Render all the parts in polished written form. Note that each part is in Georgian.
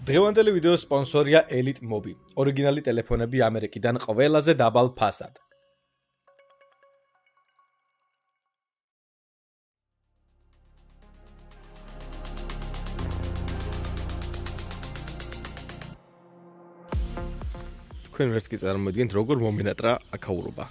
დღევანდელი ვიდეოს სპონსორია Elite Mobi. ორიგინალი ტელეფონები ამერიკიდან ყველაზე დაბალ ფასად. თქვენ ვერც კი წარმოიდგენთ როგორ მომენატრა აქაურობა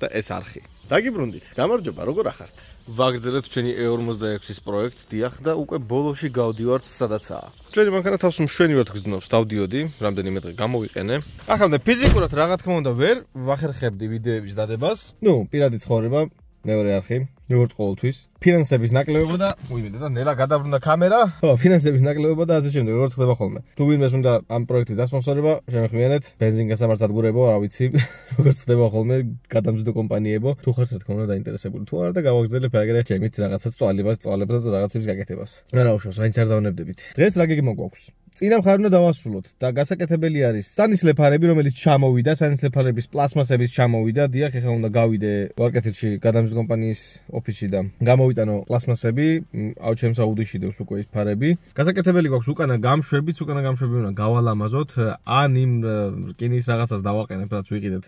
და ეს არხი. დაგიბრუნდით. გამარჯობა, როგორ ახართ? ვაგრძელებთ ჩვენი E46-ის პროექტს, დიახ და უკვე ბოლოში გავდივართ სადაცაა. ჩვენი მანქანა თავს მშვენივრად გრძნობს, დავდიოდი, რამდენიმე დღე გამოვიყენე. ახლა ფიზიკურად რა თქმა უნდა ვერ ვახერხებდი ვიდეოების დადებას. პირადი ცხოვრება, მეორე არხი, როგორც ყოველთვის. ფინანსების ნაკლებობა და და ნელა გადაბრუნდა კამერა. ფინანსების ნაკლებობა და ასე შემდეგ, როგორც ხდება ხოლმე. თუ ვინმეს უნდა ამ პროექტის დასპონსორება, შემეხმიანეთ, ბენზინგასამართსადგურებო, რა ვიცი, როგორც ხდება ხოლმე, გადამზიდო კომპანიებო, თუ ხართ რა თქმა უნდა დაინტერესებული. თუ არა და გავაგზავნებ ეგრეთ ჩემით რაღაცას წვალებას და რაღაცების გაკეთებას. რა უშავს, მაინც არ დავნებდებით. დღეს რა გეგმა გვაქვს? წინა მხარე უნდა დავასრულოთ და გასაკეთებელი არის სანისლეფარები, რომელიც ჩამოვიდა, სანისლეფარების პლასმასების ჩამოვიდა. დიახ, ეხლა უნდა გავიდე ვარკეთილში გადამზიდო კომპანიის ოფისში და გამოვიტანო პლასმასები, ჩემს აუდიშიდევს უკვე ის ფარები. გასაკეთებელი გვაქვს უკანა გამშვებიც, უნდა გავალამაზოთ, ან იმ რკინის რაღაცას დავაყენებ, რაც ვიყიდეთ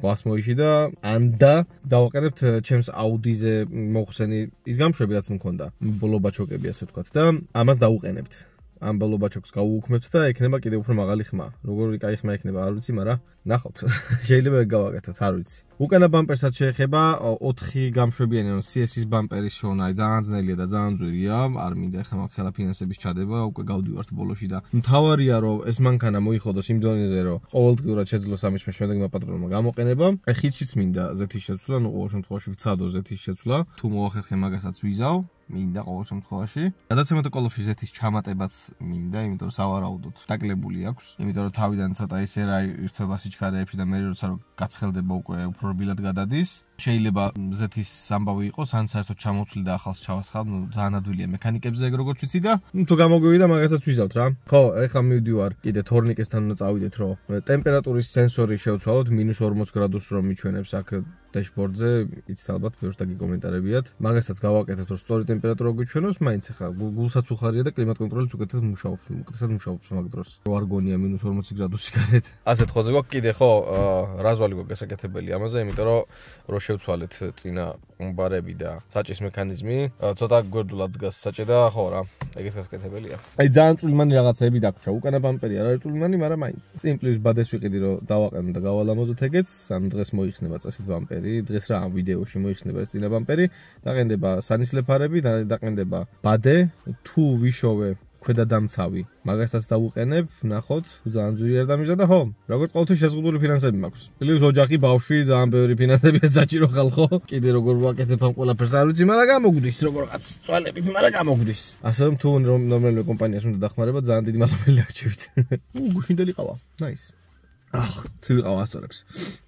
ბასმოიში და ან და დავაყენებთ ჩემს აუდიზე მოხსენი ის გამშვები, რაც მქონდა, ბოლობაჩოკები ასე ვთქვათ და ამას დავუყენებთ. ამ ბოლობაჩოკს გავუუქმებთ და ექნება კიდევ უფრო მაღალი ხმა. როგორი კაი ხმა ექნება, არ ვიცი, მაგრამ ნახავთ. შეიძლება გავაკეთოთ, არ ვიცი. უკანა ბამპერსაც შეეხება 4 გამშვებიანი CSS ბამპერის შოვნა, ძალიან ძნელია და ძალიან ძვირია. არ მინდა ახლა მაგხელა ფინანსების ჩადება, უკვე გავდივართ ბოლოში და მთავარია რომ ეს მანქანა მოიხოდოს იმ დონეზე, რომ ყოველდღიურად შეძლოს ამის შემდეგმა პატრონმა გამოყენება. ხიდშიც მინდა ზეთის შეცვლა, ყოველ შემთხვევაში ვცადო ზეთის შეცვლა. თუ მოახერხე მაგასაც ვიზავ. მინდა ყოველ შემთხვევაში. გადაცემათა კოლოფში ზეთის ჩამატებაც მინდა, იმიტომ რომ სავარაუდოდ დაკლებული აქვს. იმიტომ რომ თავიდან ცოტა ისე რა ირთვება სიჩქარეებში და მე როცა გაცხელდება უკვე უფრო რბილად გადადის. შეიძლება ზეთის ამბავი იყოს, ან საერთოდ ჩამოცვლი და ახალს ჩავასხავ, ძალიან ადვილია მექანიკებზე ეგ როგორც ვიცი და თუ გამოგვივიდა მაგასაც ვიზავთ რა. ხო, ეხლა მივდივარ კიდე თორნიკესთან უნდა წავიდეთ, რომ ტემპერატურის სენსორი შევცვალოთ -40 გრადუსს რომ მიჩვენებს აქ დაშბორდზე, იცით ალბათ ბევრს დაგიკომენტარებიათ. მაგასაც გავაკეთებთ, რომ სწორი ტემპერატურა გვიჩვენოს, მაინც ახლა გულსაც უხარია და კლიმატ კონტროლიც უკეთად მუშაობს, უკეთად მუშაობს მაგ დროს. რო არ გონია -40 გრადუსი გარეთ. ასეთ ხოზე გვაქვს კიდე ხო, რაზვალი გვაქვს გასაკეთებელი ამაზე, იმიტომ რომ შევცვალეთ წინა ყუმბარები და საჭის მექანიზმი, ცოტა გვერდულად დგას საჭე და ხო რა, ეგეც გასაკეთებელია. აი ძალიან წვრილმანი რაღაცები დაგვრჩა, უკანა ბამპერი არ არის წვრილმანი, მაგრამ მაინც. წინ პლუს ბადეს ვიყიდი რომ დავაყენო და გავალამაზოთ ეგეც, ანუ დღეს მოიხსნება წესით ბამპერი, დღეს რა ამ ვიდეოში მოიხსნება ეს წინა ბამპერი, დაყენდება სანისლეფარები, დაყენდება ბადე, თუ ვიშოვე ქვედა დამცავი. მაგასაც დავუყენებ, ნახოთ, ძალიან ძვირი არ დამიზადა, ხო? როგორც ყოველთვის შეზღუდული ფინანსები მაქვს. პლუს ოჯახი, ბავშვი, ძალიან ბევრი ფინანსებია საჭირო ხალხო. კიდე როგორ ვაკეთებ ამ ყველაფერს არ ვიცი, მაგრამ გამოგვდის როგორღაც წვალებით, მაგრამ გამოგვდის. ასე რომ თუ ნორმალურ კომპანიას უნდა დახმარება, ძალიან დიდი მადლობა დაგჭირთ. გუშინდელი ყავა. ნაის. თუ ვიყავ ასწორებს.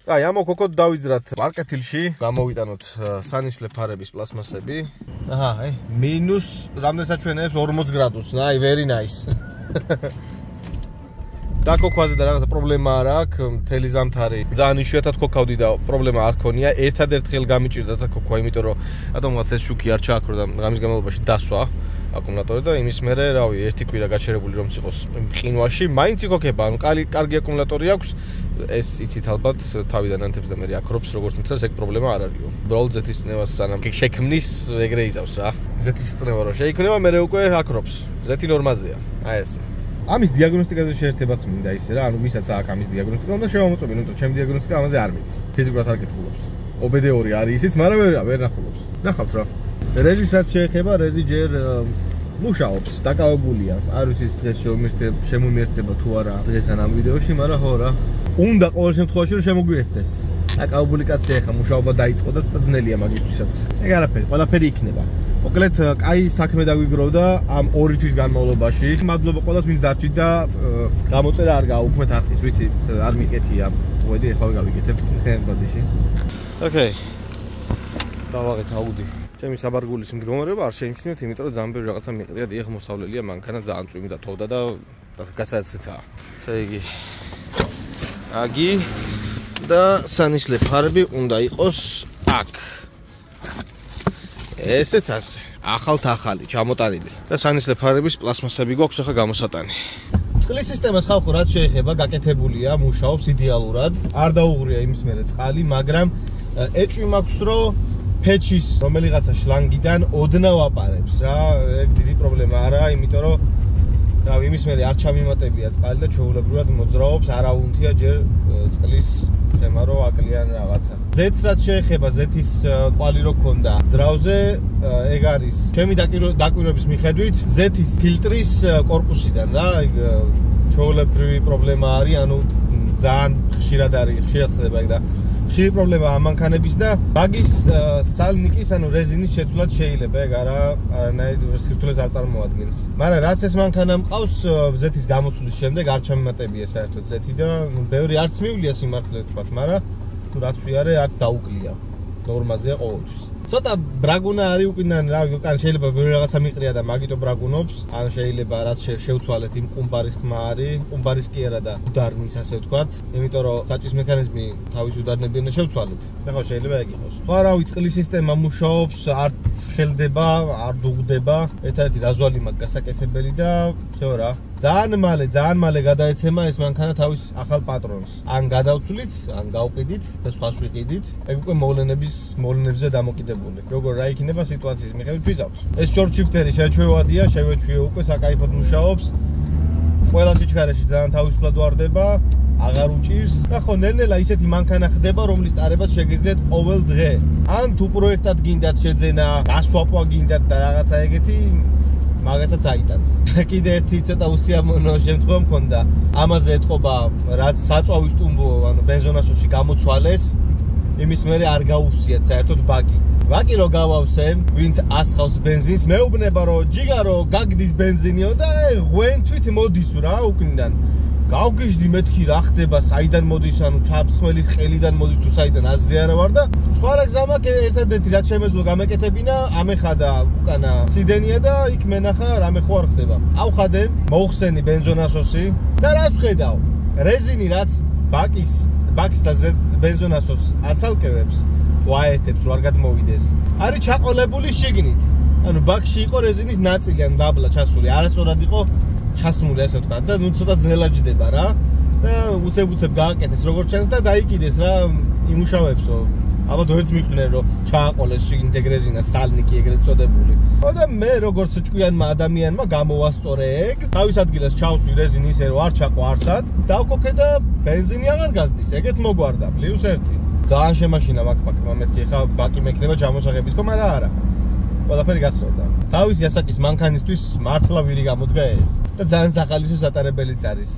აი, ამ ოქოკოდ დავიძრათ ვარკეთილში, გამოვიტანოთ სანისლეფარების პლასმასები. აჰა, აი, მინუს რამდენსაც ჩვენებს 40 გრადუსს. აი, very nice. და ქოქვაზე და რაღაცა პრობლემა არ აქვს, მთელი ზამთარი. ძალიან იშვიათად ქოქავდი და პრობლემა არ ქონია. ერთადერთ ხელ გამიჭირდა და ქოქვა, იმიტომ რომ რატომღაც ეს შუქი არ ჩააქრო და ამის განმავლობაში დასვა აკუმულატორი და იმის მერე, რავი, ერთი კვირა გაჩერებული რომ იყოს მყინვაში, მაინც იქოქება, ანუ კარგი აკუმულატორი აქვს. ეს იცით ალბათ თავიდან ანთებს და მე აკრობს, როგორც მითხრას, ეგ პრობლემა არ არისო. უბრალოდ ზეთის წნევას სანამ შექმნის, ეგრე იზავს რა. ზეთის წნევა რო შეიქმნება, მე უკვე აკრობს. ზეთი ნორმაზეა. აი ესე. ამის დიაგნოსტიკაზე შეერთებაც მინდა ისე რა, ანუ ვისაც აქვს ამის დიაგნოსტიკა, უნდა შევამოწმო, იმიტომ რომ ჩემი დიაგნოსტიკა ამაზე არ მიდის. ფიზიკურად არ კითხულობს. OBD2 არის ისიც, მაგრამ ვერ ნახულობს. ნახავთ რა. რეზისაც შეეხება, რეზი ჯერ მუშაობს, დაკავებულია. არ ვიცი დღეს შემომიერთდება თუ არა დღეს ამ ვიდეოში, მაგრამ ხო რა. უნდა ყოველ შემთხვევაში რომ შემოგვიერთდეს. დაკავებული კაცი ახლა მუშაობა დაიწყო და ცოტა ძნელია მაგისთვისაც. ეგ არაფერი, ყველაფერი იქნება. მოკლედ, კაი საქმე დაგვიგროვდა ამ 2 თვის განმავლობაში. მადლობა ყველას, ვინც დარჩით და გამოწერა არ გააუქმეთ ახლის, ვიცი, არ მიკეთია. მოდი, ახლა გავიკეთებ ბადიში. ოკეი. დავაღეთ აუდი. ჩემი საბარგულის მდგომარეობა არ შეიმჩნევთ, იმიტომ რომ ძალიან ბევრი რაღაცა მიყრია, დიახ, მოსავლელია, მანქანა ძალიან წვიმი და თოვდა და გასაოცარია. ესე იგი, აგი და სანისლეფარები უნდა იყოს აქ. ესეც ასე. ახალ-ახალი, ჩამოტანილი. და სანისლეფარების პლასმასები გვაქვს ახლა გამოსატანი. წყლის სისტემას ხალხო რაც შეეხება, გაკეთებულია, მუშაობს იდეალურად. არ დაუღრია იმის მერე წყალი, მაგრამ ეჭვი მაქვს, რომ ფეჩის რომელიღაცა შლანგიდან ოდნავ აპარებს რა. ეგ დიდი პრობლემა არა, იმიტომ რომ რავი, იმის მერე არ ჩამიმატებია წყალი და ჩვეულებრივად მოძრაობს, არა უნთია ჯერ წყლის თემა რო აკლიან რაღაცა. ზეთს რაც შეეხება, ზეთის კვალი რო ქონდა ძრავზე, ეგ არის ჩემი დაკვირვების მიხედვით ზეთის ფილტრის კორპუსიდან რა, ეგ ჩვეულებრივი პრობლემა არის, ანუ ძალიან ხშირად ხდება ეგ და ხშირი პრობლემა ამ მანქანების და ბაგის სალნიკის, ანუ რეზინის შეცვლად შეიძლება, ეგ არანაირ სირთულეს არ წარმოადგენს. მაგრამ რაც ეს მანქანა მყავს, ზეთის გამოცვლის შემდეგ არ ჩამიმატებია საერთოდ ზეთი და ბევრი არც მივლია სიმართლე ვთქვათ, მაგრამ თუ რაც ვიარე, არც დაუკლია. ნორმაზეა ყოველთვის. ცოტა ბრაგუნა არის უკიდან, რავი, უკან შეიძლება ბევრი რაღაცა მიყრია და მაგიტო ბრაგუნობს. ან შეიძლება რაც შევცვალეთ იმ ყუმბარის ხმა არის, ყუმბარის კი არა და უდარნის ასე ვთქვათ, იმიტომ რომ საჭის მექანიზმი თავის უდარნებიან და შევცვალეთ. ეხლა შეიძლება ეგ იყოს. სხვა რავი, წყლის სისტემა მუშაობს, არ ცხელდება, არ დუღდება. ერთ-ერთი რაზვალი მაქვს გასაკეთებელი და всё რა. ძალიან მალე გადაეცემა ეს მანქანა თავის ახალ პატრონს. ან გადავცვლით, ან გავყიდით და სხვას ვიყიდით. ეგ უკვე მოვლენებზე დამოკიდებული. როგორ რა იქნება სიტუაციის მიხედვით ვიზავს. ეს short shifter-ი შეჩვევადია, შევეჩვიე უკვე, საკაიფოდ მუშაობს. ყველა სიჩქარეში ძალიან თავისუფლად ვარდება, აღარ უჭირს. და ხო, ნელ-ნელა ისეთი მანქანა ხდება, რომლის ტარებაც შეგიძლიათ ყოველ დღე. ან თუ პროექტად გინდათ შეძენა, გასვაპვა გინდათ და რაღაცა ეგეთი, მაგასაც აიტანს. კიდე ერთი ცოტა უსიამოვნო შემთხვევა მქონდა. ამაზე ეთყობა, რაც საწვავის ტუმბო, ანუ ბენზონასოსი გამოცვალეს, იმის მერე არ გაუვსიათ საერთოდ ბაკი. ბაკი რო გავავსე, ვინც ასხავს ბენზინს, მეუბნება რომ ჯიგარო გაგდის ბენზინიო და ღვენთვით მოდის რა უკნიდან. გავგიჟდი მეთქი რა ხდება, საიდან მოდის, ანუ ჩაფსხმელის ყელიდან მოდის თუ საიდან აზრი არა ვარ და სხვა რა გზა მაქვს, ერთადერთი რაც შემეძლო გამეკეთებინა, ამეხადა უკანა სიდენია და იქ მენახა რამე ხო არ ხდება. ავხადე, მოხსენი ბენზონასოსი და რაც ვხედავ, რეზინი რაც ბაკის და ბენზონასოს აცალკევებს, ვაერთებს რო არ გადმოვიდეს. არის ჩაყოლებული შიგნით. ანუ ბაკში იყო რეზინის ნაწილი, ანუ დაბლა ჩასული, არასწორად იყო ჩასმული ასე ვთქვათ და ნუ ცოტა ძნელად ჯდება რა და უცებ გააკეთეს როგორც ჩანს და დაიკიდეს რა იმუშავებსო. ალბათ ვერც მიხვდნენ რომ ჩააყოლეს შიგნით ეგ რეზინა, სალნიკი ეგრეთ წოდებული. და მე როგორც ჭკვიანმა ადამიანმა გამოვასწორე ეგ, თავის ადგილას ჩავსვი რეზინი ისე რომ არ ჩაყო არსად, დავკოქე და ბენზინი აღარ გაზდის. ეგეც მოგვარდა +1. ძალიან შემაშინა მაგ მეთქი, ხა ბაკი მექნება ჩამოსაღებით ხო, მაგრამ არა. ყველაფერი გასწორდა. თავისი ასაკის მანქანისთვის მართლა ვირი გამოდგა ეს. და ძალიან სახალისო სატარებელიც არის.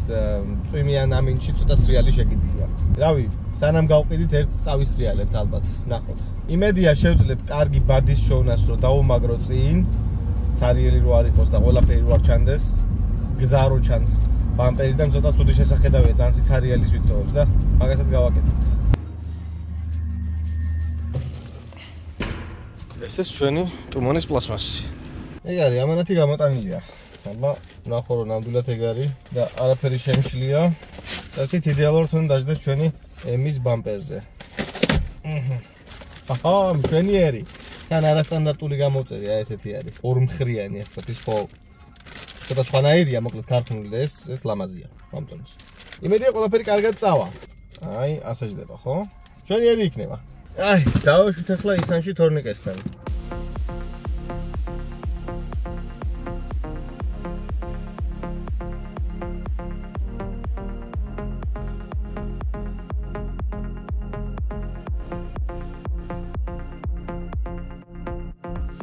წვიმიან ამინჩი ცოტა სრიალი შეგიძლია. რავი, სანამ გავყიდით ერთ წავის სრიალებთ ალბათ. ნახოთ. იმედია შევძლებთ კარგი ბადის შოვნას რომ დაუმაგრო წინ, ცარიელი რო არ იყოს და ყველაფერი რო არ ჩანდეს, გზა რო ჩანს. ბამპერიდან ცოტა ცუდი შესახედავია, ძალიან სიცარიალის ვიწოვებს და მაგასაც გავაკეთებთ. ეს ეს ჩვენი ტუმანის პლასმასი. ეგ არის, ამანათი გამოტანილია. აბა, ნახო რომ ნამდვილად ეგ არის და არაფერი შემშლია. ასეთ იდეალურად უნდა დაждდეს ჩვენი M-ის ბამპერზე. აჰა, მშვენიერი. თან არასტანდარტული გამოწერი, აი ესეთი არის. ორმხრიანი, ახლა ის ხო. ცოტა სხვანაირია, მოკლედ ქართული და ეს ლამაზია, მომწონს. იმედია ყველაფერი კარგად წავა. აი, ასე ჯდება, ხო? მშვენიერი იქნება. აი, დავაშვით ახლა ისანში თორნიკესთან.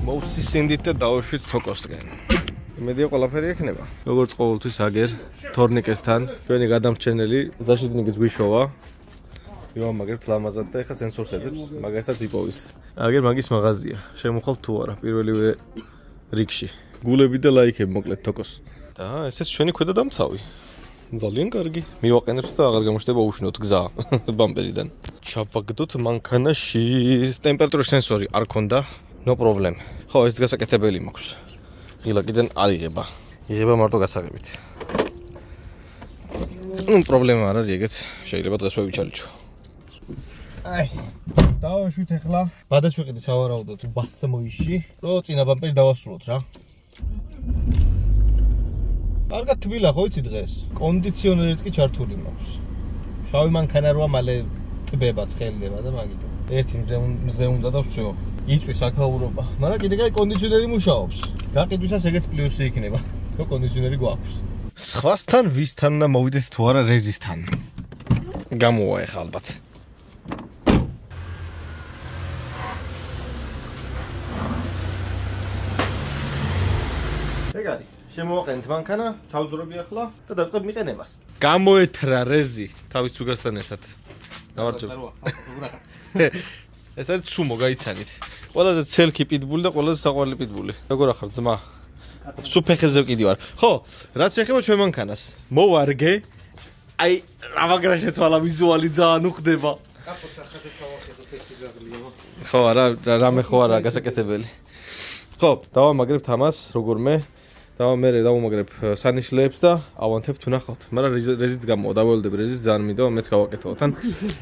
მოვსისინდით და დავაშვით თოკოსთან. იმედია ყველაფერი იქნება. როგორც ყოველთვის აგერ თორნიკესთან, ჩვენი გადამრჩენელი ზაშიდნიგის გვიშოვა. ვიმაგრებთ ლამაზად და ეხა სენსორს ეძებს, მაგასაც იპოვის. აგერ მაგის მაღაზია. შემოხვალთ თუ არა პირველივე რიგში. გულები და ლაიქები მოკლედ თოკოს. და ესეც ჩვენი ქვედა დამცავი. ძალიან კარგი. მივაყენებთ და აღარ გამოჩნდება უშნოთ გზა ბამპერიდან. ჩავაგდოთ მანქანაში. ტემპერატურის სენსორი არ ქონდა. No problem. ხო, ეს გასაკეთებელი მაქვს. ღილაკიდან არ იღება. იღება მარტო გასაღებით. პრობლემა არ არის ეგეც. შეიძლება დღეს ვივიჩალიჩო. აი, დავაშვით ახლა. ბადას ვიყიდი სავარაუდოდ ბასმოიში. რო წინა ბამპერი დავასრულოთ რა. კარგად თბილა ხო იცი დღეს. კონდიციონერიც კი ჩართული მაქვს. შავი მანქანა როა მალე ტბება ცხელდება და მაგით. ერთი მზე უნდა და всё. იწვის აკაურობა. მაგრამ კიდე კაი კონდიციონერი მუშაობს. გაყიდვისას ეგეც პლუსი იქნება. რომ კონდიციონერი გვაქვს. სხვასთან ვისთან უნდა მოვიდეთ თუ არა რეზისთან. გამოვა ეხლა ალბათ. ეგარი, შემოვაყენეთ მანქანა, ჩავძრობი ახლა და დავიწყებ მიყენებას. გამოეთრა რეზი თავის ცუგასთან ერთად. გამარჯობა. ეს არის სუმო, გაიცანით. ყველაზე ცელკი პიტბული და ყველაზე საყვარელი პიტბული. როგორ ახარ ძმა? სუ ფეხებზე ვკიდი ვარ. ხო, რაც შეეხება ჩვენ მანქანას. მოვარგე. აი, რავაგრა შეცვალა ვიზუალი ძალიან უხდება. ხო, რამე ხო არა გასაკეთებელი. ხო, დავამაგრებთ ამას როგორმე. მე დავამაგრებ სანიშლეებს და ავანთებ თუ ნახავთ. მაგრამ რეზიც გამოვა, დაველოდები რეზიც ძალიან მინდა, მეც გავაკეთო თან.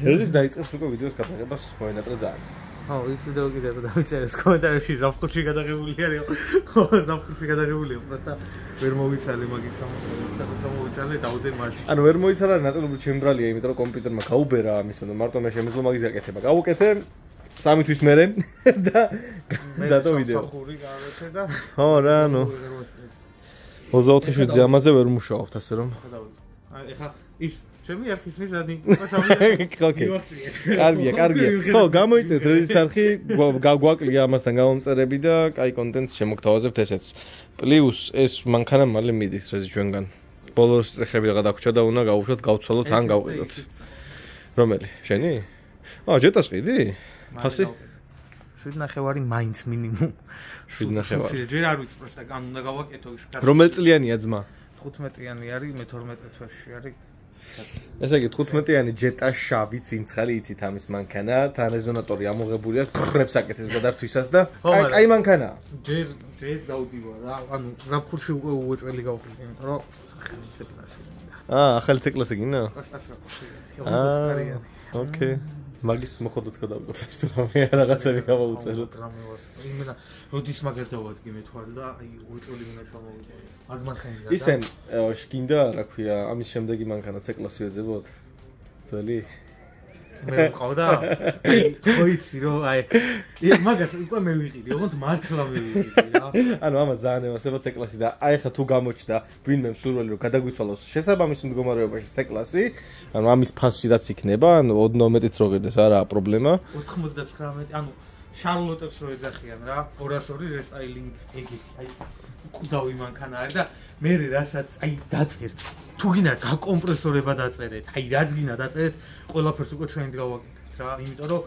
რეზიც დაიწყებს უკვე ვიდეოს გადაღებას, მოინატრა ძალიან. ხო, ის ვიდეო კიდევ დავიწერეს კომენტარებში, ზაფხულში გადაღებული არის. ხო, ზაფხულში გადაღებულია, просто ვერ მოვიცალე მაგის სამოვიცალე დავდე მაშინ. ანუ ვერ მოიცალა ნაწილობრივ ჩემი ბრალია, იმიტომ რომ კომპიუტერმა გაუბერა ამის, და მარტო მე შემეძლო მაგის გაკეთება. გავუკეთე 3 თვის მერე და დადო ვიდეო. სახური გავაკეთე და ხო რა, ნუ 24 შვიდზე ამაზე ვერ მუშაობთ, ასე რომ. აი ეხა ის ჩემი არქის მიზანი ოკეი. კარგია. ხო, გამოიწეთ რეზის არხი, გვაკლია ამასთან გამომწერები და კაი კონტენტს შემოგთავაზებთ ესეც. პლუს ეს მანქანა მალე მიდის რეზი ჩვენგან. ბოლოს სტრეხები რა დაგვრჩა და უნდა გავუშვათ, გავცვალოთ ან გავყიდოთ. რომელი? შენი? ჯეტას ყიდი? ფასი? 7.5 მაინც მინიმუმ. 7.5. ჯერ არ ვიცი, просто ან უნდა გავაკეთო ის. რომელ წლიანია ძმა? 15-იანი არის, მე 12 თვეში არის. ესე იგი 15-იანი ჯეტა შავი წინცხალი იცით ამის მანქანა, თან რეზონატორი ამოღებულია, ხრებს აკეთებს გადართვისას და კაი მანქანაა. ჯერ დავდივარ რა, ანუ ზაფხულში უკვე უეჭველი გავხდი, იმიტომ რომ ახალი C-კლასი გინდა. ახალი C-კლასი გინდა? ოკეი. მაგის მოხოდოთ გადავყოთ თუ რამე რაღაცები გავაუწეროთ. იმენა როდის მაგას დავადგე მე თვალ და აი უეჭველი მინდა ჩამოვიწყო. მაგ მანქანიდან. ისენ გინდა რა ქვია, ამის შემდეგი მანქანა C-კლასი ვეძებოთ? ძველი? მე მყავდა? ხო იცი რომ აი მაგას უკვე მე ვიყიდი, ოღონდ მართლა მე ვიყიდი რა. ანუ ამას ძალიან ევასება C-კლასი და აი ხა თუ გამოჩნდა ვინმე მსურველი რომ გადაგვიცვალოს შესაბამის მდგომარეობაში C-კლასი, ანუ ამის ფასში რაც იქნება, ანუ ოდნავ მეტიც რო გედეს არაა პრობლემა. 99, ანუ შარლოტებს რო ეძახიან რა, 202 რესტაილინგ ეგეთი, აი კუდავი მანქანა არის და მე რასაც აი დაწერთ. თუ გინდა გაკომპრესორება დაწერეთ, აი რაც გინდა დაწერეთ, ყველაფერს უკვე ჩვენ გავაკეთებთ რა, იმიტომ რომ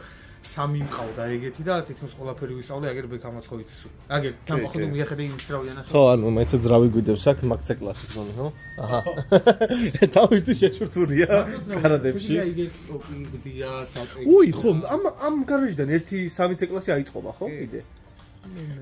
3 მყავდა ეგეთი და თითქმის ყველაფერი ვისწავლე, აგერ ბექამაც ხო იცის. აგერ თამახოდ მიახედე იმის რავიან ახლა. ხო, ანუ მეც ძრავი გვიდევს აქ მაგ C-კლასის გონი, ხო? აჰა. თავისთვის შეჩურთურია გარადებში. აი ეს ოპინგდია საწეი. უი, ხო, ამ გარაჟიდან 1-3 C-კლასი აიწყობა, ხო? კიდე.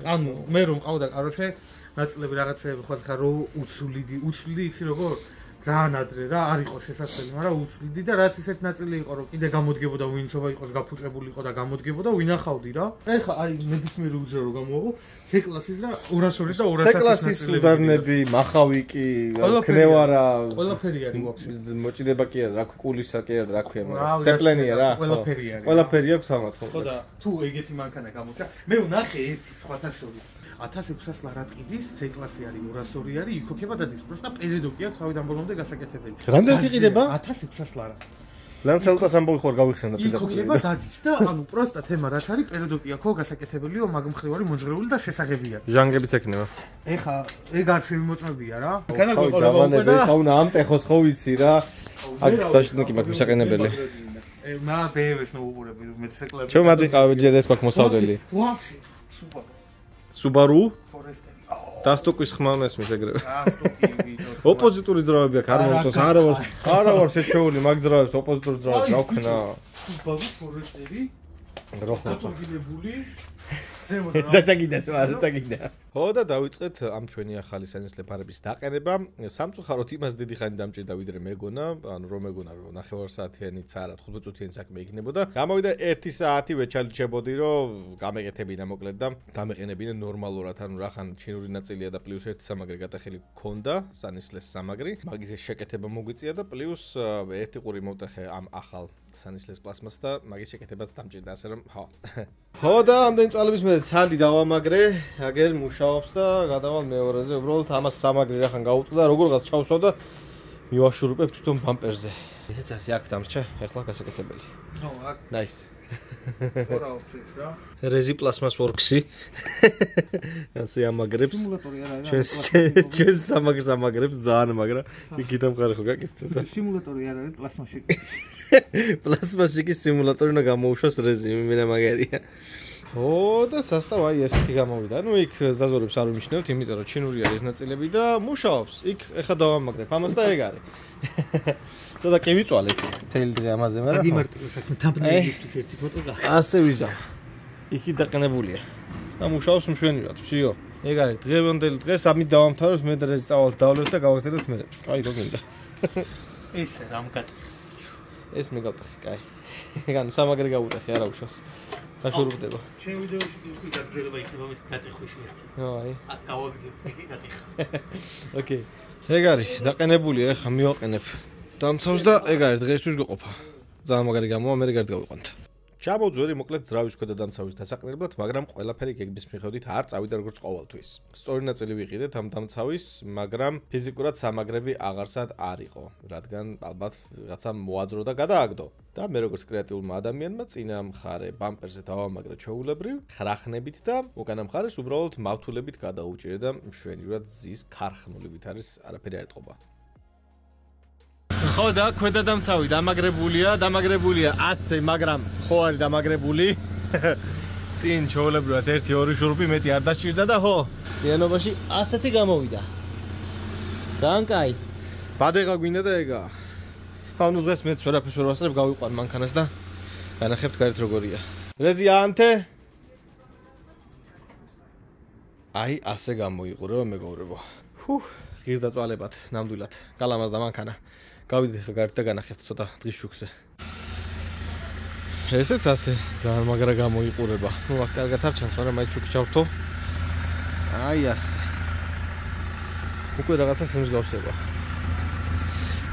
ანუ მე რომ მყავდა, კაროჩე, ნაწილები რაღაცეები ხო ხარ რომ უცვლიდი იცი როგორ? ძალიან ადრე რა არ იყო შესაძლებელი, მაგრამ უცვლიდი და რაც ისეთ ნაწილი იყო რომ კიდე გამოდგებოდა ვინცობა იყოს გაფუჭებული იყო და გამოდგებოდა ვინახავდი რა. ეხლა აი ნებისმიერი უჯრა რო გამოვაღო C-კლასის და 202 და 200 C-კლასის უდარნები, მახავიკი, ქნევარა, ყველაფერი არის ვაფშე. მოჭიდება კი არა, რა კულისა კი არა, რა ქვია, მაგრამ ცეპლენია რა. ყველაფერი არის. ყველაფერი აქვს ამათ ხო. ხო და თუ ეგეთი მანქანა გამოჩა, მე ვნახე ერთი სხვათა შორის 1600 ლარად ყიდის, C-კლასი არის 202 არის, იქოქება დადის, просто პერედოკი აქვს თავიდან ბოლომდე გასაკეთებელი. რამდენად იყიდება? 1600 ლარად. ლანსელტას ამბობი ხوار გავიხსენდა პირდაპირ. იქოქება დადის და ანუ просто თემა რაც არის, პერედოკი აქვს გასაკეთებელიო, მაგ მხრივარი მოძღვრეული და შესაღებია. ჟანგებიც ექნება. ეხა ეგ არ შემოწმებია რა. კანა გიყოლება უკვე და ხა უნდა ამტეხოს ხო ვიცი რა. აქ საშნიკი მაგ მისაყენებელი. მა ბევეს ნოუყურები მე C-კლასი. ჩემ მადიყავ ჯერ ეს გვაქვს მოსავდელი. ვაფშე, სუპერ. Subaru Forester. დასტოკის ხმა მესმის ეგრევე. დასტოკი ვიდეო. ოპოზიტური ძრავები აქვს, არ მომწონს, არა ვარ შეჩეული მაგ ძრავებს, ოპოზიტური ძრავებს რა ვქნა. Subaru Forester. როხო. გილებული. ზემოთ რა. საწაგიდას, არა, საწაგიდა. ხო და დავიწყეთ ამ ჩვენი ახალი სანისლე ფარების დაყენება. სამწუხაროდ იმას დიდი ხანი დამჭირდა ვიდრე მეგონა, ანუ რომ მეგონა რომ 9 საათიანიც არა 15 წუთიანი საქმე იქნებოდა. გამოვიდა 1 საათი ვეჩალიჩებოდი რომ გამეკეთებინა მოკლედ და დამეყენებინა ნორმალურად, ანუ რახან ჩინური ნაწილია და პლუს 1 სამაგრი გატეხილი გქონდა, სანისლეს სამაგრი. მაგის შეკეთება მოგვიწია და პლუს 1 ყური მოვტეხე ამ ახალ სანისლეს პლასმას და მაგის შეკეთებაც დამჭირდა, ასე რომ ხო. ხო და ამდენი წვალების მერე ცალი დავამაგრე, აგერ მუშაობს და გადავალ მეორეზე, უბრალოდ ამას სამაგრი რახან გაუტყდა და როგორღაც ჩავსვავ და მივაშურუპებ თვითონ ბამპერზე. ესეც ასე აქ დამრჩა, ახლა გასაკეთებელი. ხო, აქ. Nice. Fora options რა. Rezi plasmas works-ი. ასე ამაგრებს. სიმულატორი არა, ჩვენ სამაგრებს ძალიან მაგრა. იქით ამხარე ხო გაკეთდა. სიმულატორი არ არის პლასმაში. პლასმაში კი სიმულატორი უნდა გამოუშვას რეზი, მენა მაგარია. ო და სასტავ აი ესეთი გამოვიდა. ნუ იქ ზაზორებს არ ვიმიშნევთ, იმიტომ რომ ჩინური არის ნაწილები და მუშაობს. იქ ეხა დავამაგრებ ამას და ეგ არის. ცოტა კი ვიწვალეთ მთელი დღე ამაზე, მაგრამ დიმარტივი საქმე თამბნეილისთვის ერთი ფოტო გახდა. ასე ვიზავ. იქი დაყენებულია. და მუშაობს მშვენივრად, ვშიო. ეგ არის დღევანდელი დღეს ამით დავამთავრებთ, მე დღეს წავალ დავლევთ და გავაგზავნებთ მე. კაი რო გინდა. ესე რამ გატყი. ეს მე გავტეხე, კაი. ეგ სამაგრი გავუტეხე, არა უშავს. გაშურუპდება. შენ ვიდეოში კი გაგზელება იქნება მე გატეხვისია. აი. აქ გავაგზავნე, იგი გატეხა. ოკეი. ეგ არის დაყენებულია, ეხა მივაყენებ. დამცავს და ეგ არის დღეისთვის გიყოფა. ძალიან მაგარი გამოვა, მე გარეთ გავიყვანთ. ჩამოვძვერი მოკლედ ძრავის ქვედა დამცავის დასაყენებლად, მაგრამ ყველაფერი გეგმის მიხედვით არ წავიდა როგორც ყოველთვის. სწორი ნაწილი ვიყიდეთ ამ დამცავის, მაგრამ ფიზიკურად სამაგრები აღარსად არ იყო, რადგან ალბათ რაღაცა მოაძრო და გადააგდო. და მე როგორც კრეატიულმა ადამიანმა წინა მხარე ბამპერზე დავამაგრე ჩვეულებრივ, ხრახნებით და უკანა მხარეს უბრალოდ მავთულებით გადაუჭირე და მშვენივრად ზის ქარხნულებით არის, არაფერი არ ეთყობა. ხო და ქვედა დამცავი დამაგრებულია ასე, მაგრამ ხო არის დამაგრებული. წინ ჩვეულებრივად 1-2 შურუპი მეტი არ დაჭირდა და ხო, ერთობაში ასეთი გამოვიდა. ძალიან კაი. ბადეღა გვინდა და ეგა. ანუ დღეს მეც ვერაფერს ვერ ვასწრებ, გავიყვან მანქანას და განახებთ გარეთ როგორია. რეზი ანთე? აი, ასე გამოიყურება მეგობრებო. ღირდა წვალებად, ნამდვილად. გალამაზდა მანქანა. გავიდეთ გარეთ და განახებთ ცოტა დღის შუქზე. ესეც ასე, ძალიან მაგრა გამოიყურება. ნუ აქ კარგად არ ჩანს, მაგრამ მაინც შუქი ჩავრთო. აი ასე. უკვე რაღაცა სიმსგავსება.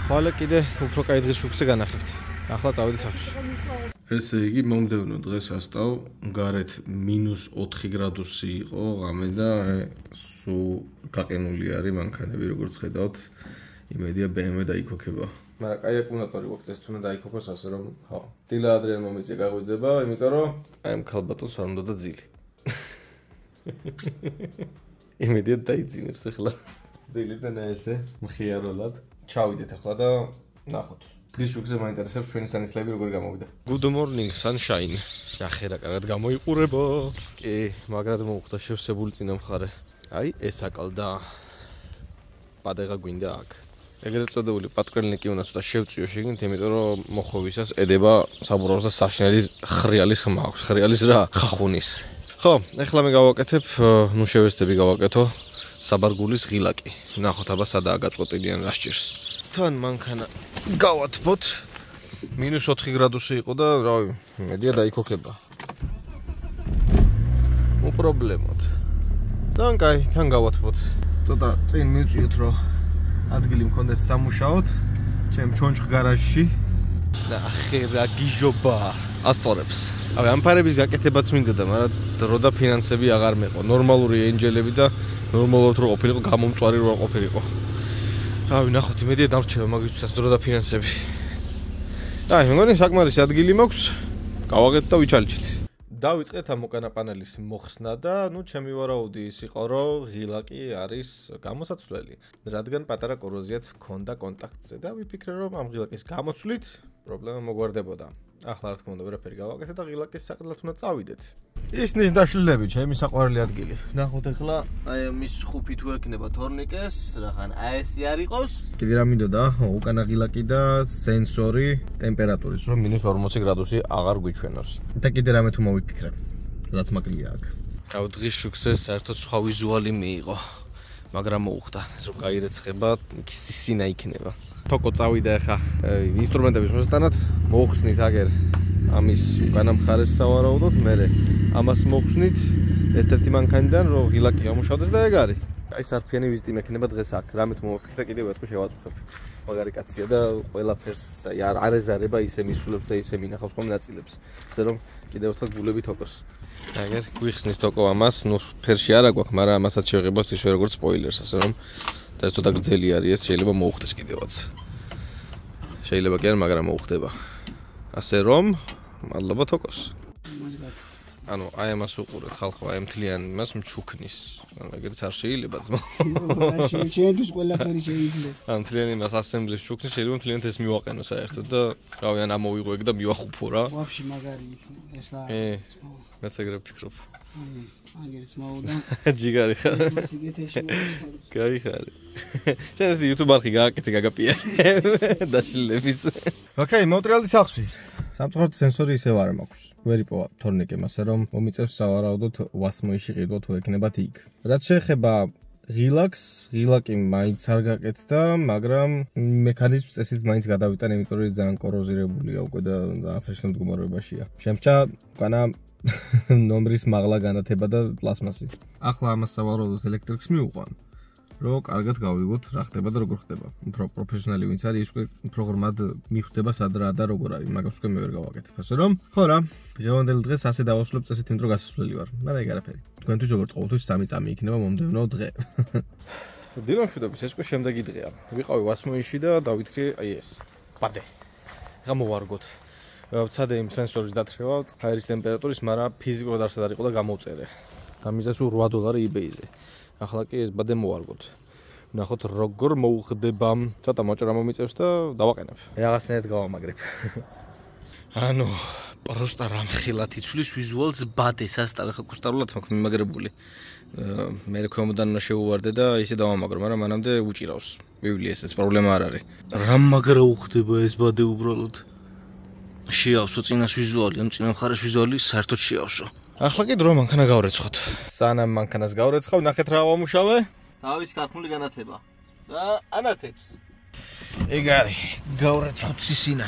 ხვალე კიდე უფრო კაი დღის შუქზე განახებთ. ახლა წავიდეთ სახლში. ესე იგი, მომდევნო დღეს ასტავ, გარეთ -4 გრადუსი იყო ღამე და სულ გაყინული არის მანქანები, როგორც ხედავთ. იმედია BMW დაიქოქება. მაგრამ კაი აკუმულატორი გვაქვს, თუნდაც დაიქოქოს ასე რომ, ხო. დილა ადრიან მომიწია გაღვიძება, იმიტომ რომ აი ამ ქალბატონს არ უნდა და ძილი. იმედია დაიძინებს ახლა. დილიდან ესე მხიარულად. ჩავიდეთ ახლა და ნახოთ. დღის შუქზე მაინტერესებს ჩვენი სანისლები როგორ გამოვიდა. Good morning sunshine. ახერა კარგად გამოიყურება. კი, მაგრად მოუხდა შევსებული წინა მხარე. აი, ეს აკლდა. ბადეღა გვინდა აქ. ეგრეთ წოდებული პატრონიკი უნდა ცოტა შევწიო შეგინთ, იმიტომ რომ მოხოვისას ედება საბურავს და საშნელი ხრიალის ხმა აქვს. ხრიალის რა? ხახუნის. ხო, ეხლა მე გავაკეთებ, ნუ შევესწრები გავაკეთო საბარგულის ღილაკი. ნახოთ აბა სადაა გაწყვეტილი ან რა სჭირს. თან მანქანა გავათბოთ. -4 გრადუსი იყო და რავი, იმედია დაიქოქება. უპრობლემოდ. თან კაი, თან გავათბოთ. ცოტა წინ მივწიოთ რომ ადგილი მქონდეს სამუშაოდ, ჩემ ჩონჩხ გარაჟში. და ახე რა გიჟობა ასწორებს. ავი ამ ფარების გაკეთებაც მინდოდა, მაგრამ დრო და ფინანსები აღარ მეყო. ნორმალური ენჯელები და ნორმალურად რო ყოფილიყო, გამომწვარი რო ყოფილიყო. ავი ნახოთ, იმედია დამრჩება მაგისთვისაც დრო და ფინანსები. აი, მეგონი საკმარისი ადგილი მაქვს. გავაკეთეთ და ვიჩალიჩეთ. დავიწყეთ ამ უკანა პანელის მოხსნა და ნუ ჩემი ვარაუდი ის იყო, რომ ღილაკი არის გამოსაცვლელი, რადგან პატარა კოროზიაც ჰქონდა კონტაქტზე და ვიფიქრე, რომ ამ ღილაკის გამოცვლით პრობლემა მოგვარდებოდა. ახლა რა თქმა უნდა, ვერაფერი გავაკეთე და ღილაკის საყიდლად უნდა წავიდეთ. ისნის დაშლილები, ჩემი საყვარელი ადგილი. ნახოთ ახლა, აი მის ხუფი თუ ეკნება თორნიკეს, რახან AES-ი არ იყოს. კიდე რა მინდოდა, უკანა ღილაკი და სენსორი ტემპერატურის, რომ -40 გრადუსი აღარ გვიჩვენოს. და კიდე რამე თუ მოვიფიქრე, რაც მაკლია აქ. დღის შუქზე საერთოდ სხვა ვიზუალი მიიღო. მაგრამ მოუხდა, რომ გაირეცხება, სისინა იქნება. თოკო წავიდა ახლა ინსტრუმენტების მოსატანად, მოუხსნით აგერ ამის უკანა მხარეს სავარაუდოდ, მე ამას მოხსნით ერთ-ერთი მანქანიდან, რომ ღილაკი გამუშავდეს და ეგ არის. აი სარფიანი ვიზიტი მექნება დღეს აქ. რამით მოვაკეთე და კიდევ ერთხელ შევაწუხებ. მაგარი კაცია და ყველაფერს არ ეზარება ისე მისულებს და ისე მინახავს ხოლმე ნაწილებს. ასე რომ კიდევ ერთხელ გულები თოკოს. აგერ გვიხსნის თოკო ამას, ნუ ფერში არა გვაქვს, მაგრამ ამასაც შევღებოთ ისე როგორც სპოილერს, ასე რომ და ცოტა გრძელი არის ეს, შეიძლება მოუხდეს კიდევაც. შეიძლება კი არა, მაგრამ მოუხდება. ასე რომ მადლობა თოკოს. ანუ აი ამას უყურეთ ხალხო, აი მთლიან იმას მჩუქნის. ეგრეც არ შეიძლება ძმა. შეიძლება ყველაფერი შეიძლება. ამ მთლიან იმას ასემბლეს ჩუქნის შეიძლება მთლიანად ეს მივაყენო საერთოდ და რავი ან ამოვიღო ეგ და მივახუფო რა. ვაფშე მაგარი იქნება ეს რა. მეც ეგრე ვფიქრობ. აგერიც მოვიდა. ჯიგარი ხარ. გაიხარე. შენ ეს YouTube არხი გააკეთე გაგაპიარე. დაშლილების. ოკეი, მოუტრიალდი სახლში. სამწუხაროდ სენსორი ისევ არ მაქვს. ვერ იპოვა თორნიკემ, ასე რომ მომიწევს სავარაუდოდ ვასმოიში ყიდვა თუ ექნებათ იქ. რაც შეეხება ღილაკს, ღილაკი მაინც არ გაკეთდა, მაგრამ მექანიზმს წესით მაინც გადავიტან, იმიტომ რომ ძალიან კოროზირებულია უკვე და ძალიან საშინელ მდგომარეობაშია. შემჭა უკანა ნომრის მაღლა განათება და პლასმასი. ახლა ამას სავარაუდოდ ელექტრიკს მივუყვან. რომ კარგად გავიგოთ რა ხდება და როგორ ხდება. უფრო პროფესიონალი ვინც არის, ის უკვე უფრო ღრმად მიხვდება სად რა და როგორ არის. მაგას უკვე მე ვერ გავაკეთებ. ასე რომ, ხო რა, დღევანდელი დღეს ასე დავასრულებ წესით, იმიტომ რომ გასასვლელი ვარ. მაგრამ ეგ არაფერი. თქვენთვის როგორც ყოველთვის 3 წამი იქნება მომდევნო დღე. დილამშვიდობის, ეს უკვე შემდეგი დღეა. ვიყავი ვასმოიში და დავითქი აი ეს. პადე. გამოვარგოთ. ვცადე იმ სენსორის დათრევა, ჰაერის ტემპერატურის, მაგრამ ფიზიკურად არსად არ იყო და გამოვწერე. დამიზეს $8 eBay-ზე. ახლა კი ეს ბადე მოვარგოთ. ნახოთ როგორ მოუხდება. ცოტა მოჭრა მომიწევს და დავაყენებ. რაღაცნაირად გავამაგრებ. ანუ პროსტა რამხილად იცვლის ვიზუალს ბადე სასტავ ხა კუსტარულად მაქვს მიმაგრებული. მე რეკომენდან უნდა შეუვარდე და ისე დავამაგრო, მაგრამ მანამდე უჭირავს. ვივლი ესეც პრობლემა არ არის. რამ მაგრა უხდება ეს ბადე უბრალოდ. შეავსო წინას ვიზუალი, ანუ წინა მხარეს ვიზუალი საერთოდ შეავსო. ახლა კი დრო მანქანა გავრეცხოთ. სანამ მანქანას გავრეცხავ, ნახეთ რა ვამუშავე. თავის ქართული განათება და ანათებს. ეგ არის, გავრეცხოთ სისინა.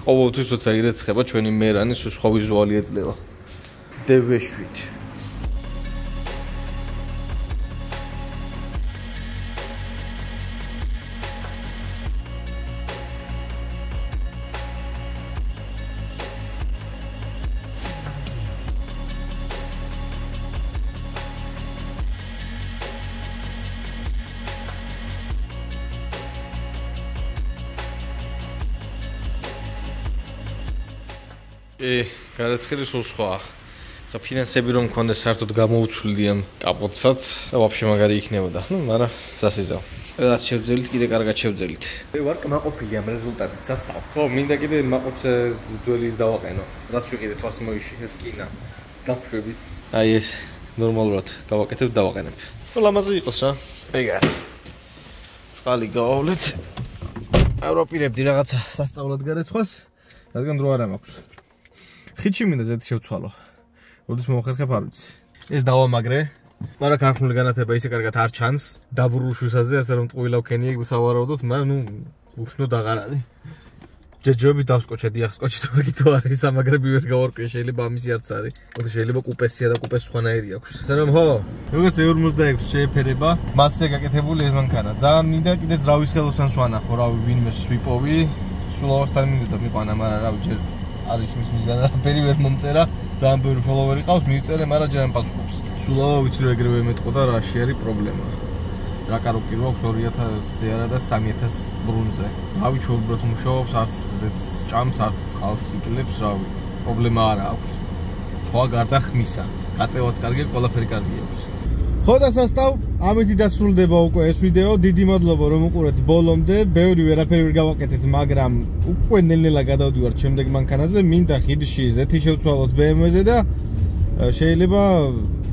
ყოველთვის როცა ირეცხება ჩვენი მერანი სხვა ვიზუალი ეძლევა. დევეშვით. გარეცხილი სულ სხვა. ხა ფინანსები რომ მქონდეს საერთოდ გამოუცვლდი ამ კაპოტსაც და ვაფშე მაგარი იქნებოდა. ნუ, მაგრამ სასიზავ. რაც შევძელით, კიდე კარგად შევძელით. ვარ კმაყოფილი ამ რეზულტატით, სასტავ. ხო, მინდა კიდე მაყოჩე ძველის დავაყენო. რაც ვიყიდე თვასმოიში, ეს კინა. დაშვების. აი ეს ნორმალურად გავაკეთებ, დავაყენებ. ხო, ლამაზი იყოს რა. ეგ არის. წყალი გავავლეთ. ევროპირებდი რაღაცა სასწაულად გარეცხოს, რადგან დრო არ მაქვს. ხიჩი მინდა ზედ შევცვალო. როდის მომხერხებ არ ვიცი. ეს დავამაგრე. მაგრამ ქართული განათება ისე კარგად არ ჩანს. დაბურულ შუსაზე, ასე რომ ტყუილავ ქენიე გსავარაუდოთ, მაგრამ ნუ უშნოდ აღარ არის. ჯეჯოები დავსკოჩე, დიახ, სკოჩი თუ მაგითო არის, სამაგრები ვერ გავარკვიე, შეიძლება ამისი არც არის. მოდი შეიძლება კუპესია და კუპეს სხვანაირი აქვს. ასე რომ ხო, როგორც 46 შეეფერება, მასზე გაკეთებული ეს მანქანა. ძალიან მინდა კიდე ძრავის ხელოსანს ვანახო, რავი, ვინმეს ვიპოვი. სულავასთან მინდოდა მიყვანა, მაგრამ რავი, ჯერ არის მისგან არაფერი ვერ მომწერა, ძალიან ბევრი ფოლოვერი ყავს, მივწერე, მაგრამ ჯერ არ პასუხობს. სულავა ვიცი რომ ეგრევე მეტყოდა, რაში არის პრობლემა. რა კაროკი რო აქვს 2000-ზე არა და 3000 ბრუნზე. რავი, ჩვეულებრივ მუშაობს, არც ზეც ჭამს, არც წყალს იკლებს, რავი, პრობლემა არა აქვს. სხვა გარდა ხმისა, გაწევაც კარგია, ყველაფერი კარგი აქვს. ხო და სასტავ, ამით დასრულდება უკვე ეს ვიდეო. დიდი მადლობა რომ უყურეთ ბოლომდე. ბევრი ვერაფერი ვერ გავაკეთეთ, მაგრამ უკვე ნელ-ნელა გადავდივართ შემდეგ მანქანაზე. მინდა ხიდში ზეთი შევცვალოთ BMW-ზე და შეიძლება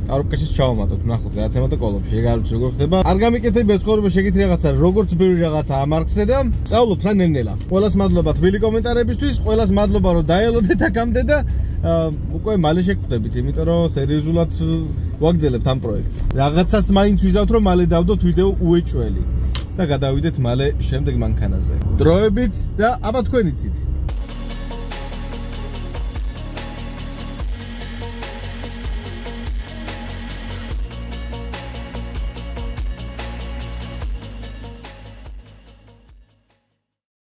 კაროკაშიც ჩავამატოთ, ნახოთ გადაცემა და კოლოფში. ეგ არ ვიცი როგორ ხდება. არ გამიკეთებია ცხოვრება შეგით რაღაცა, როგორც ბევრი რაღაცა ამ არხზე და სწავლობთ რა ნელ-ნელა. ყველას მადლობა თბილი კომენტარებისთვის, ყველას მადლობა რომ დაელოდეთ აქამდე და უკვე მალე შეგხვდებით, იმიტომ რომ სერიოზულად ვაგრძელებთ ამ პროექტს. Რაღაცას მაინც ვიზავთ, რომ მალე დავდოთ ვიდეო უეჭველი და გადავიდეთ მალე შემდეგ მანქანაზე. დროებით და აბა თქვენ იცით.